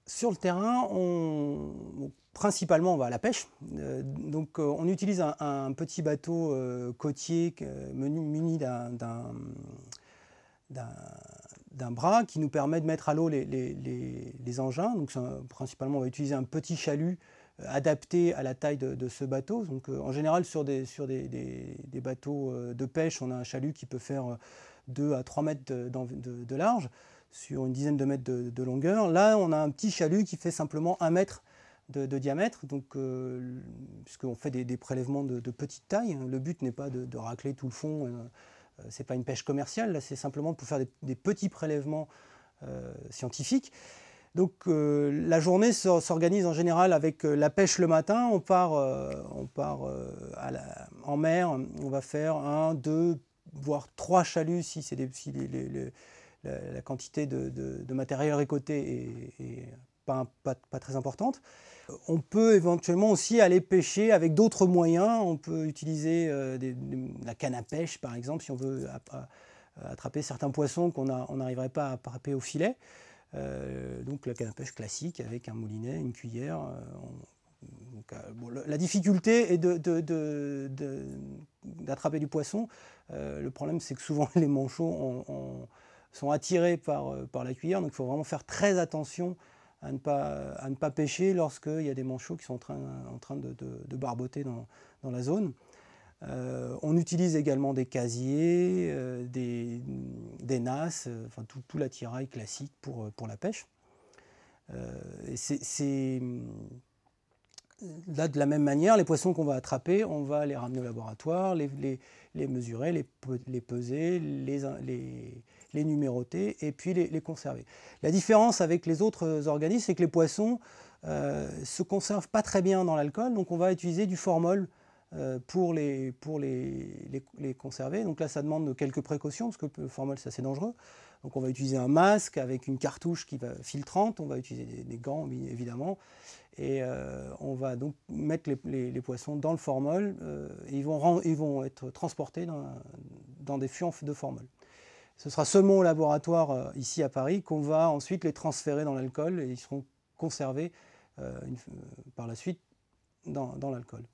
Sur le terrain, principalement on va à la pêche. On utilise un petit bateau côtier muni d'un bras qui nous permet de mettre à l'eau les engins. Donc, principalement, on va utiliser un petit chalut adapté à la taille de ce bateau. Donc, en général, sur des bateaux de pêche, on a un chalut qui peut faire 2 à 3 mètres de large sur une dizaine de mètres de longueur. Là, on a un petit chalut qui fait simplement 1 mètre de diamètre, puisqu'on fait des prélèvements de petite taille. Le but n'est pas de racler tout le fond. Ce n'est pas une pêche commerciale, là c'est simplement pour faire des petits prélèvements scientifiques. Donc la journée s'organise en général avec la pêche le matin. On part en mer, on va faire 1, 2, voire 3 chaluts si la quantité de matériel récolté est pas très importante. On peut éventuellement aussi aller pêcher avec d'autres moyens. On peut utiliser la canne à pêche, par exemple, si on veut attraper certains poissons qu'on n'arriverait pas à attraper au filet. Donc la canne à pêche classique avec un moulinet, une cuillère. La difficulté est d'attraper du poisson. Le problème, c'est que souvent les manchots sont attirés par la cuillère. Donc il faut vraiment faire très attention à ne pas pêcher lorsqu'il y a des manchots qui sont en train de barboter dans la zone. On utilise également des casiers, des nasses, enfin tout l'attirail classique pour la pêche. Là, de la même manière, les poissons qu'on va attraper, on va les ramener au laboratoire, les mesurer, les peser, les numéroter et puis les conserver. La différence avec les autres organismes, c'est que les poissons se conservent pas très bien dans l'alcool, donc on va utiliser du formol pour les conserver. Donc là, ça demande quelques précautions, parce que le formol, c'est assez dangereux. Donc on va utiliser un masque avec une cartouche filtrante, on va utiliser des gants, évidemment, et on va donc mettre les poissons dans le formol, et ils vont être transportés dans des fions de formol. Ce sera seulement au laboratoire, ici à Paris, qu'on va ensuite les transférer dans l'alcool, et ils seront conservés par la suite dans l'alcool.